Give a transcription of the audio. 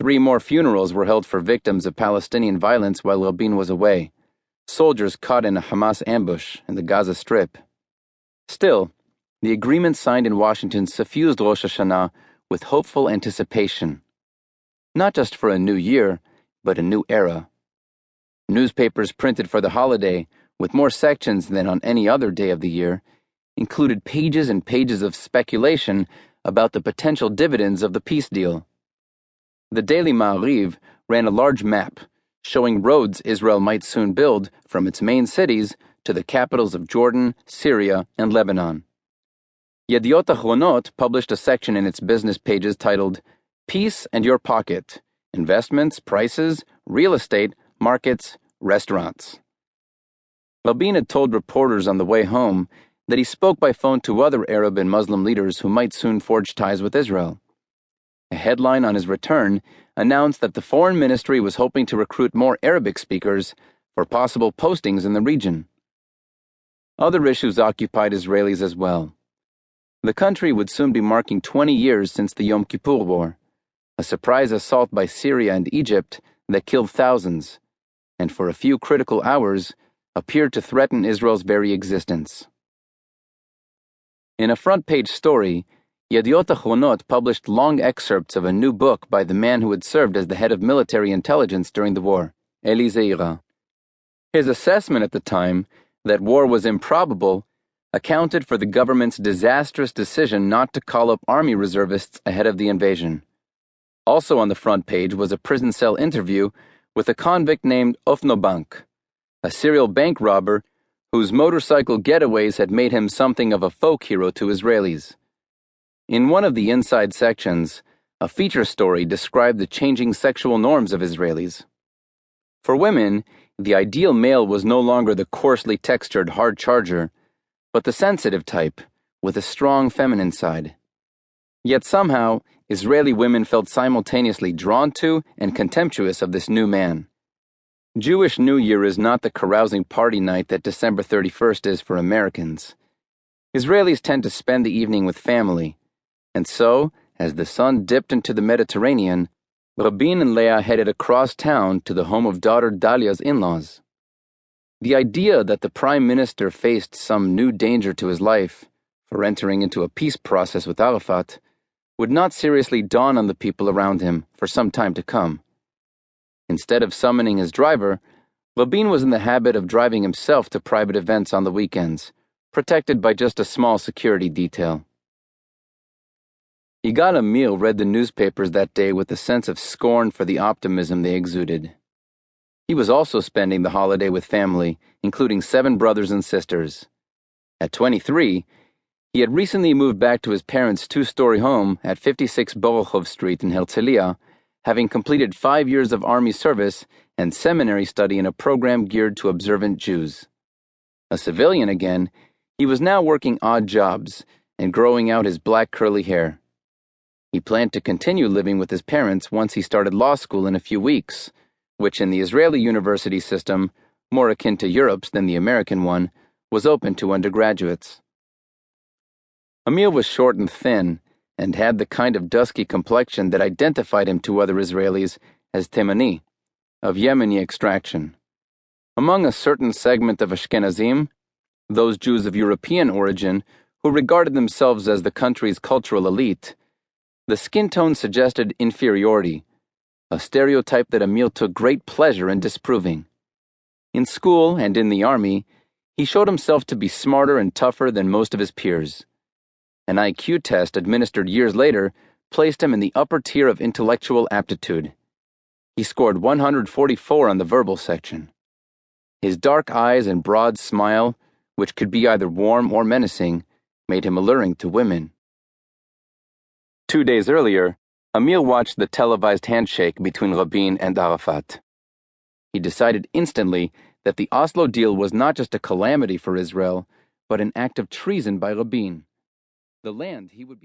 3 more funerals were held for victims of Palestinian violence while Rabin was away, soldiers caught in a Hamas ambush in the Gaza Strip. Still, the agreement signed in Washington suffused Rosh Hashanah with hopeful anticipation. Not just for a new year, but a new era. Newspapers printed for the holiday, with more sections than on any other day of the year, included pages and pages of speculation about the potential dividends of the peace deal. The Daily Ma'ariv ran a large map showing roads Israel might soon build from its main cities to the capitals of Jordan, Syria, and Lebanon. Yediot Ahronot published a section in its business pages titled Peace and Your Pocket: Investments, Prices, Real Estate, Markets, Restaurants. Rabin had told reporters on the way home that he spoke by phone to other Arab and Muslim leaders who might soon forge ties with Israel. A headline on his return announced that the foreign ministry was hoping to recruit more Arabic speakers for possible postings in the region. Other issues occupied Israelis as well. The country would soon be marking 20 years since the Yom Kippur War, a surprise assault by Syria and Egypt that killed thousands, and for a few critical hours appeared to threaten Israel's very existence. In a front-page story, Yediot Ahronot published long excerpts of a new book by the man who had served as the head of military intelligence during the war, Eli Zeira. His assessment at the time, that war was improbable, accounted for the government's disastrous decision not to call up army reservists ahead of the invasion. Also on the front page was a prison cell interview with a convict named Ofnobank, a serial bank robber whose motorcycle getaways had made him something of a folk hero to Israelis. In one of the inside sections, a feature story described the changing sexual norms of Israelis. For women, the ideal male was no longer the coarsely textured hard charger, but the sensitive type, with a strong feminine side. Yet somehow, Israeli women felt simultaneously drawn to and contemptuous of this new man. Jewish New Year is not the carousing party night that December 31st is for Americans. Israelis tend to spend the evening with family, and so, as the sun dipped into the Mediterranean, Rabin and Leah headed across town to the home of daughter Dalia's in-laws. The idea that the Prime Minister faced some new danger to his life for entering into a peace process with Arafat would not seriously dawn on the people around him for some time to come. Instead of summoning his driver, Rabin was in the habit of driving himself to private events on the weekends, protected by just a small security detail. Yigal Amir read the newspapers that day with a sense of scorn for the optimism they exuded. He was also spending the holiday with family, including 7 brothers and sisters. At 23, he had recently moved back to his parents' 2-story home at 56 Borochov Street in Herzliya, having completed 5 years of army service and seminary study in a program geared to observant Jews. A civilian again, he was now working odd jobs and growing out his black curly hair. He planned to continue living with his parents once he started law school in a few weeks, which in the Israeli university system, more akin to Europe's than the American one, was open to undergraduates. Amir was short and thin, and had the kind of dusky complexion that identified him to other Israelis as Temani, of Yemeni extraction. Among a certain segment of Ashkenazim, those Jews of European origin who regarded themselves as the country's cultural elite, the skin tone suggested inferiority, a stereotype that Amir took great pleasure in disproving. In school and in the army, he showed himself to be smarter and tougher than most of his peers. An IQ test administered years later placed him in the upper tier of intellectual aptitude. He scored 144 on the verbal section. His dark eyes and broad smile, which could be either warm or menacing, made him alluring to women. 2 days earlier, Amir watched the televised handshake between Rabin and Arafat. He decided instantly that the Oslo deal was not just a calamity for Israel, but an act of treason by Rabin. The land he would be